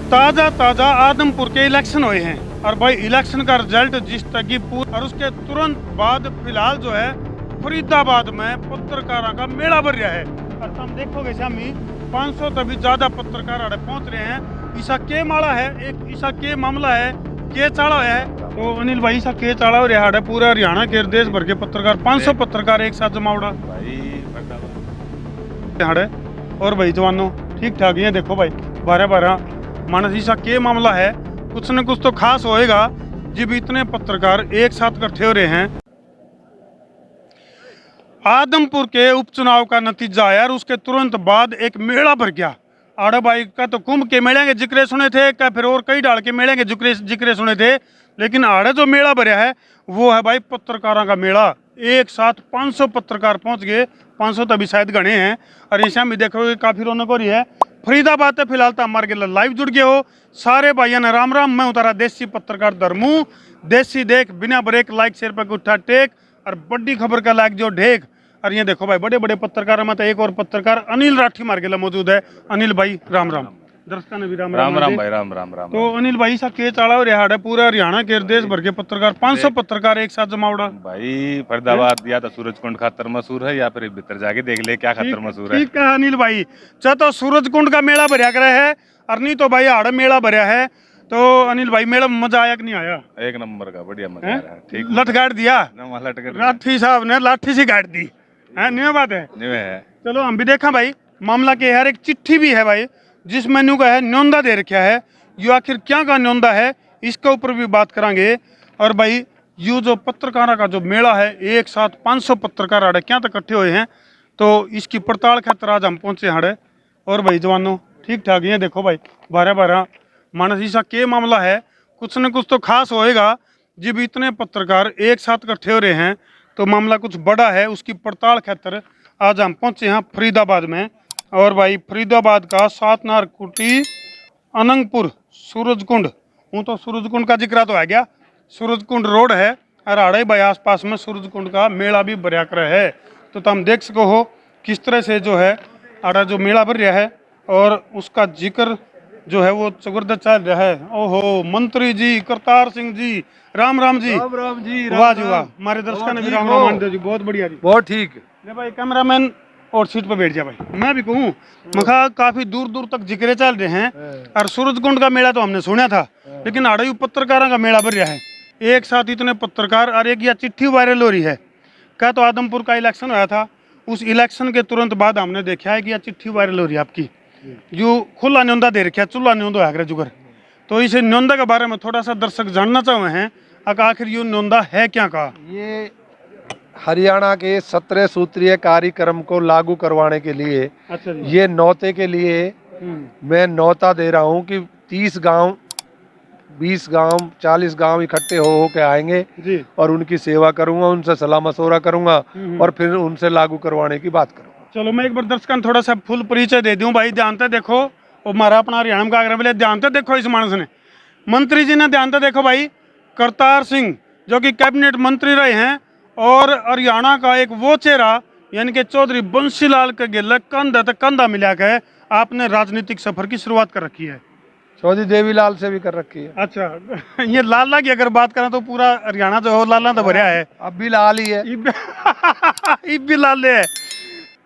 ताजा ताजा आदमपुर के इलेक्शन हुए हैं और भाई इलेक्शन का रिजल्ट जिस तरह की और उसके तुरंत बाद फिलहाल जो है फरीदाबाद में पत्रकारों का मेला भर रहा है। और तुम देखोगे शामी 500 तभी ज्यादा पत्रकार आड़े पहुंच रहे हैं। ईसा के माला है, एक ईसा के मामला है, के चाड़ा है। तो अनिल भाई ईसा के चाड़ा हो रहा है पूरा हरियाणा के देश भर के पत्रकार 500 पत्रकार एक साथ जमावड़ा भाई। और भाई जवानों ठीक ठाक ये देखो भाई 12-12 मानस ईसा के मामला है। कुछ न कुछ तो खास होएगा जब इतने पत्रकार एक साथ इकट्ठे हो रहे हैं। आदमपुर के उपचुनाव का नतीजा आया और उसके तुरंत बाद एक मेला भर गया। आड़े भाई का तो कुंभ के मेले के जिक्रे सुने थे क्या फिर और कई डाल के मेले के जिक्रे सुने थे, लेकिन आड़े जो मेला भरा है वो है भाई पत्रकारों का मेला। एक साथ 500 पत्रकार पहुंच गए, 500 तभी शायद गणे हैं। और ऐसा भी देखोगे काफी रौनक हो रही है। फरीदाबाद है फिलहाल तो हमारे के लाइव जुड़ गए हो सारे भाइयों ने। राम राम, मैं उतारा देसी पत्रकार धर्मू। देसी देख बिना ब्रेक लाइक शेयर पर उठा टेक और बड़ी खबर का लाइक जो ढेक। और ये देखो भाई बड़े बड़े पत्रकार में तो एक और पत्रकार अनिल राठी मार के मौजूद है। अनिल भाई राम राम, दर्शकों ने भी राम राम राम भाई राम राम राम। तो अनिल भाई सा के चाड़ा और है पूरा हरियाणा के देश भर के पत्रकार 500 पत्रकार एक साथ जमावड़ा भाई। फरीदाबाद या तो सूरजकुंड खातर मशहूर है या फिर भीतर जाके देख ले क्या खातर मशहूर है। ठीक है अनिल भाई, चाहे तो सूरजकुंड का मेला भरया करे है और नहीं तो भाई हाड़ मेला भरया है। तो अनिल भाई मेला में मजा आया कि नहीं आया? एक नंबर का बढ़िया मजा आ रहा है। ठीक लठ गाड़ दिया लाठी साहब ने, लाठी से गाड़ दी है। न्यू बात है चलो हम भी देखा भाई मामला के यार। एक चिट्ठी भी है भाई जिस मेन्यू का है न्योंदा दे रखा है। यो आखिर क्या का न्योंदा है इसके ऊपर भी बात करेंगे। और भाई यू जो पत्रकारों का जो मेला है एक साथ 500 पत्रकार आड़े क्या तक इकट्ठे हुए हैं, तो इसकी पड़ताल खातर आज हम पहुंचे हाड़े। और भाई जवानों ठीक ठाक ये देखो भाई 12-12 मानस ईसा के मामला है। कुछ न कुछ तो खास होएगा जब इतने पत्रकार एक साथ इकट्ठे हो रहे हैं, तो मामला कुछ बड़ा है। उसकी पड़ताल खातर आज हम पहुंचे हैं फरीदाबाद में। और भाई फरीदाबाद का सातनार कुटी अनंगपुर सूरजकुंड, वो तो सूरजकुंड का जिक्र तो आ गया, सूरजकुंड रोड है और आड़े भाई आसपास में सूरजकुंड का मेला भी भरया कर है। तो तुम देख सको हो किस तरह से जो है आड़ा जो मेला भर रहा है और उसका जिक्र जो है वो जबरदस्त चल रहा है। ओहो मंत्री जी करतार सिंह जी राम राम जी। राम राम जी वाह जी वाह, हमारे दर्शकों ने भी राम राम जी। बहुत बढ़िया जी, बहुत ठीक। भाई कैमरामैन और सीट पर बैठ जा भाई। मैं भी कहूँ मखा काफी दूर दूर तक जिक्रे चल रहे हैं। और सूरजकुंड का मेला तो हमने सुना था, लेकिन आड़े पत्रकारों का मेला भर रहा है एक साथ इतने पत्रकार। और एक यह चिट्ठी वायरल हो रही है क्या, तो आदमपुर का इलेक्शन हुआ था, उस इलेक्शन के तुरंत बाद हमने देखा है कि यह चिट्ठी वायरल हो रही है आपकी। जो खुला न्योंदा दे रखा है, चूल्हा न्योंदा है जुगर। तो इस न्योंदा के बारे में थोड़ा सा दर्शक जानना चाहे हैं आखिर ये न्योंदा है क्या का। ये हरियाणा के 17 सूत्रीय कार्यक्रम को लागू करवाने के लिए, अच्छा जी। ये नौते के लिए मैं नौता दे रहा हूँ कि 30 गांव 20 गांव 40 गांव इकट्ठे हो के आएंगे जी। और उनकी सेवा करूंगा, उनसे सलाह मशवरा करूंगा और फिर उनसे लागू करवाने की बात करूंगा। चलो मैं एक बार दर्शकों थोड़ा सा फुल परिचय दे दूं भाई। ध्यान देखो और हमारा अपना हरियाणा का आग्रह ध्यान देखो इस मानस ने, मंत्री जी ने ध्यान देखो भाई। करतार सिंह जो कि कैबिनेट मंत्री रहे हैं और हरियाणा का एक वो चेहरा यानी कि चौधरी बंसीलाल के गिल कंधा तक कंधा मिला के आपने राजनीतिक सफर की शुरुआत कर रखी है। चौधरी देवीलाल से भी कर रखी है। अच्छा ये लाला की अगर बात करें तो पूरा हरियाणा जो है लाला तो भरिया है। अब भी लाल ही है। इब भी लाल है।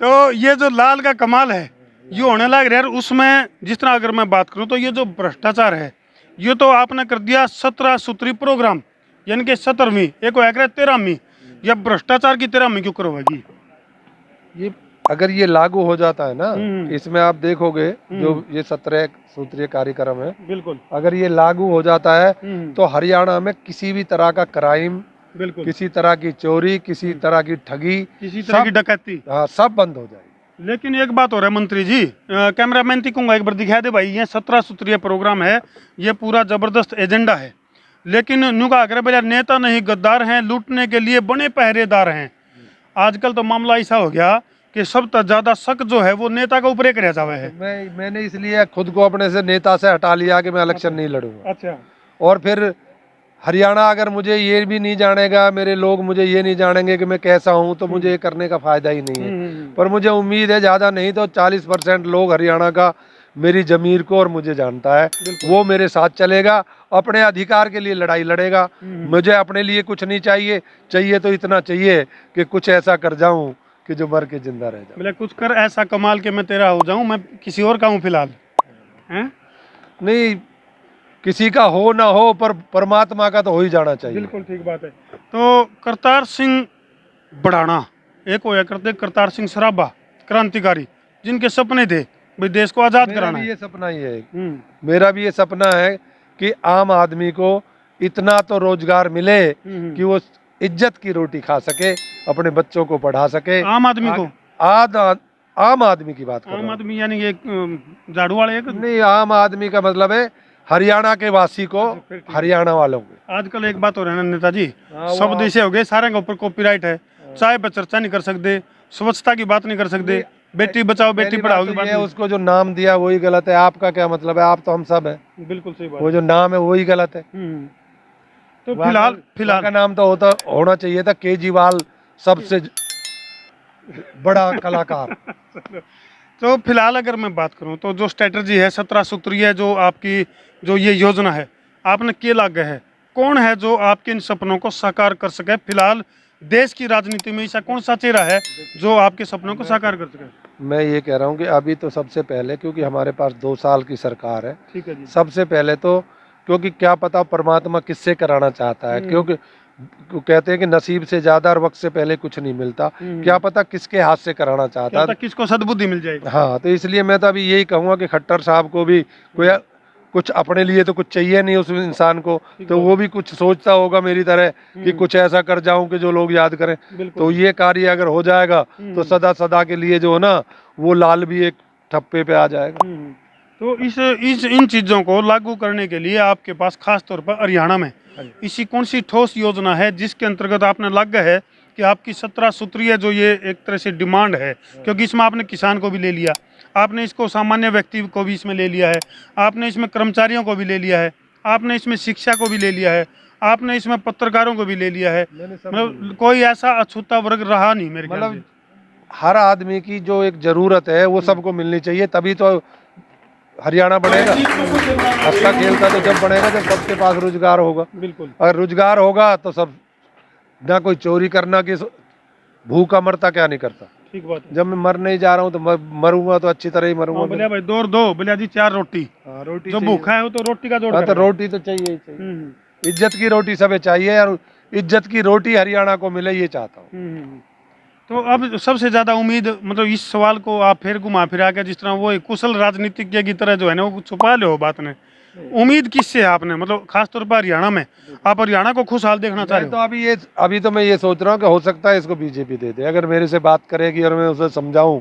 तो ये जो लाल का कमाल है ये होने लग रहा है। उसमें जिस तरह अगर मैं बात करूं तो ये जो भ्रष्टाचार है ये तो आपने कर दिया 17 सूत्री प्रोग्राम यानी कि 17वीं एक हो 13वीं। या भ्रष्टाचार की 13वीं क्यों करवाएगी ये? अगर ये लागू हो जाता है ना, इसमें आप देखोगे जो ये 17 सूत्रीय कार्यक्रम है, बिल्कुल अगर ये लागू हो जाता है तो हरियाणा में किसी भी तरह का क्राइम, बिल्कुल किसी तरह की चोरी, किसी तरह की ठगी, किसी तरह की डकैती, हाँ सब बंद हो जाएगी। लेकिन एक बात हो रहा है मंत्री जी, कैमरामैन थी कहूँगा एक बार दिखा दे भाई। ये 17 सूत्रीय प्रोग्राम है, ये पूरा जबरदस्त एजेंडा है, लेकिन नु का आग्रह भैया नेता नहीं गद्दार हैं, लूटने के लिए बने पहरेदार हैं। आजकल तो मामला ऐसा हो गया कि सबसे ज्यादा शक जो है वो नेता के ऊपर एक रह जावे है। मैंने इसलिए खुद को अपने से नेता से हटा लिया कि मैं इलेक्शन नहीं लड़ूंगा। अच्छा। और फिर हरियाणा अगर मुझे ये भी नहीं जानेगा, मेरे लोग मुझे ये नहीं जानेंगे कि मैं कैसा हूँ, तो मुझे ये करने का फायदा ही नहीं है। पर मुझे उम्मीद है ज़्यादा नहीं तो 40% लोग हरियाणा का मेरी जमीर को और मुझे जानता है, वो मेरे साथ चलेगा, अपने अधिकार के लिए लड़ाई लड़ेगा। मुझे अपने लिए कुछ नहीं चाहिए, चाहिए तो इतना चाहिए कि कुछ ऐसा कर जाऊं कि जो मर के जिंदा रह जाऊं। बोले कुछ कर ऐसा कमाल के मैं तेरा हो जाऊं, मैं किसी और का हूं फिलहाल, हैं? नहीं, किसी का हो ना हो पर परमात्मा का तो हो ही जाना चाहिए। बिल्कुल ठीक बात है। तो करतार सिंह बढ़ाना एक होया करते करतार सिंह सराभा, क्रांतिकारी, जिनके सपने थे भाई देश को आजाद मेरा कराना भी है। ये सपना ही है, मेरा भी ये सपना है कि आम आदमी को इतना तो रोजगार मिले कि वो इज्जत की रोटी खा सके, अपने बच्चों को पढ़ा सके। आम आदमी को, आम आदमी की बात कर रहा आम हूं। आदमी यानी ये झाड़ू वाले एक, नहीं, आम आदमी का मतलब है हरियाणा के वासी को, हरियाणा वालों को। आजकल एक बात हो रहा है ना नेताजी, हाँ, वो शब्द ऐसे हो गए सारे के ऊपर कॉपीराइट है, चाय पर चर्चा नहीं कर सकते, स्वच्छता की बात नहीं कर सकते, बेटी बचाओ बेटी पहली पढ़ाओ बात की तो बात ये है, नहीं। उसको जो नाम दिया वही गलत है। आपका क्या मतलब है? आप तो हम सब है, बिल्कुल सही बात। वो जो नाम है वही गलत है। तो वहाँ फिलहाल का नाम तो होना चाहिए था केजरीवाल, सबसे बड़ा कलाकार। तो फिलहाल अगर मैं बात करूं तो जो स्ट्रेटजी है 17 सूत्रीय जो आपकी जो ये योजना है आपने के लागे है, कौन है जो आपके इन सपनों को साकार कर सके? फिलहाल देश की राजनीति में ऐसा कौन सा चेहरा है जो आपके सपनों को साकार कर सके? मैं ये कह रहा हूँ कि अभी तो सबसे पहले, क्योंकि हमारे पास 2 साल की सरकार है, ठीक है जी। सबसे पहले तो, क्योंकि क्या पता परमात्मा किससे कराना चाहता है, क्योंकि कहते हैं कि नसीब से ज्यादा और वक्त से पहले कुछ नहीं मिलता। क्या पता किसके हाथ से कराना चाहता क्या है। पता किसको सद्बुद्धि मिल जाएगी। हाँ, तो इसलिए मैं तो अभी यही कहूँगा कि खट्टर साहब को भी कोई कुछ अपने लिए तो कुछ चाहिए नहीं उस इंसान को, तो वो भी कुछ सोचता होगा मेरी तरह कि कुछ ऐसा कर जाऊं कि जो लोग याद करें। तो ये कार्य अगर हो जाएगा तो सदा सदा के लिए जो है ना, वो लाल भी एक ठप्पे पे आ जाएगा। तो इस इन चीज़ों को लागू करने के लिए आपके पास खास तौर पर हरियाणा में इसी कौन सी ठोस योजना है जिसके अंतर्गत आपने लगा है कि आपकी 17 सूत्रीय जो ये एक तरह से डिमांड है, क्योंकि इसमें आपने किसान को भी ले लिया, आपने इसको सामान्य व्यक्ति को भी इसमें ले लिया है, आपने इसमें कर्मचारियों को भी ले लिया है, आपने इसमें शिक्षा को भी ले लिया है, आपने इसमें पत्रकारों को भी ले लिया है, मतलब कोई ऐसा अछूता वर्ग रहा नहीं मेरे ख्याल से। मतलब हर आदमी की जो एक जरूरत है वो सबको मिलनी चाहिए, तभी तो हरियाणा बढ़ेगा। हंसता खेलता तो जब बढ़ेगा जब सबके पास रोजगार होगा। बिल्कुल। अगर रोजगार होगा तो सब, ना कोई चोरी करना कि भूखा मरता क्या नहीं करता। ठीक बात है। जब मैं मर नहीं जा रहा हूँ तो मरूंगा तो अच्छी तरह ही मरूंगा। बोलिया भाई दौड़ दो, बोलिया जी 4 रोटी, रोटी जो भूखा है वो तो रोटी का जोड़ हाँ, तो कर रहा है। रोटी तो चाहिए ही चाहिए। इज्जत की रोटी सबे चाहिए और इज्जत की रोटी हरियाणा को मिले, ये चाहता हूँ। तो अब सबसे ज्यादा उम्मीद, मतलब इस सवाल को आप फिर घुमा फिरा के जिस तरह वो एक कुशल राजनीतिज्ञ की तरह जो है ना वो छुपा लो बात ने, उम्मीद किससे है आपने, मतलब खासतौर पर हरियाणा में आप हरियाणा को खुशहाल देखना चाह रहे तो हो? अभी तो मैं ये सोच रहा हूँ कि हो सकता है इसको बीजेपी दे दे, अगर मेरे से बात करेगी और मैं उसे समझाऊं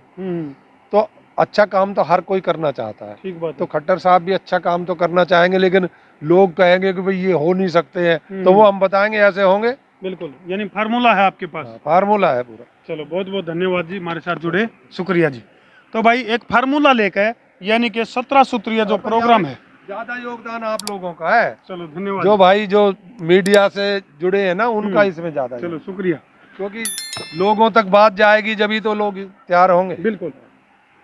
तो अच्छा काम तो हर कोई करना चाहता है। ठीक बात। तो खट्टर साहब भी अच्छा काम तो करना चाहेंगे, लेकिन लोग कहेंगे कि भाई ये हो नहीं सकते हैं, तो वो हम बताएंगे ऐसे होंगे। बिल्कुल, यानी फार्मूला है आपके पास। फार्मूला है पूरा। चलो बहुत बहुत धन्यवाद जी हमारे साथ जुड़े, शुक्रिया जी। तो भाई एक फार्मूला लेकर, यानी कि 17 सूत्रीय जो प्रोग्राम है, ज्यादा योगदान आप लोगों का है। चलो धन्यवाद। जो भाई जो मीडिया से जुड़े हैं ना उनका इसमें ज्यादा है। चलो शुक्रिया, क्योंकि लोगों तक बात जाएगी जब तो लोग तैयार होंगे। बिल्कुल।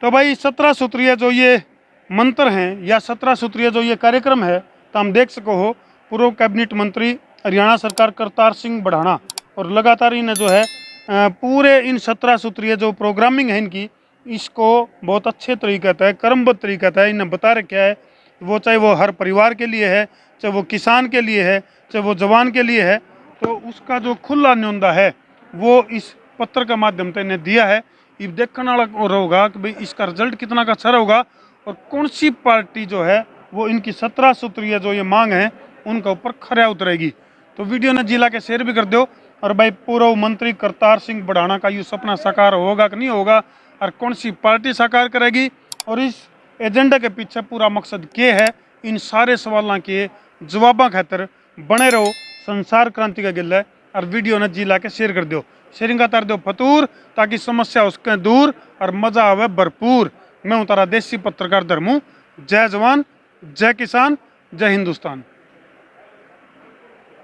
तो भाई 17 सूत्रीय जो ये मंत्र हैं या 17 सूत्रीय जो ये कार्यक्रम है, तो हम देख सको हो पूर्व कैबिनेट मंत्री हरियाणा सरकार करतार सिंह बढ़ाना, और लगातार इन्हें जो है पूरे इन 17 सूत्रीय जो प्रोग्रामिंग है इनकी, इसको बहुत अच्छे तरीके से क्रमबद्ध तरीके से इन्हें बता रखा है। वो चाहे वो हर परिवार के लिए है, चाहे वो किसान के लिए है, चाहे वो जवान के लिए है, तो उसका जो खुला न्योंदा है वो इस पत्र के माध्यम से इन्हें दिया है। ये देखने वाला होगा कि भाई इसका रिजल्ट कितना का अच्छा होगा और कौन सी पार्टी जो है वो इनकी 17 सूत्रीय जो ये मांग है उनके ऊपर खरा उतरेगी। तो वीडियो ने जिला के शेयर भी कर दो, और भाई पूर्व मंत्री करतार सिंह बढ़ाना का ये सपना साकार होगा कि नहीं होगा, और कौन सी पार्टी साकार करेगी, और इस एजेंडा के पीछे पूरा मकसद क्या है, इन सारे सवालों के जवाबा खातर बने रहो संसार क्रांति का गिला है। और वीडियो ने जिला के शेयर कर दो, शेयरिंग का तार दो फतूर, ताकि समस्या उसके दूर और मजा आवे भरपूर। मैं हूँ तारा देसी पत्रकार धर्मू। जय जवान, जय किसान, जय हिंदुस्तान।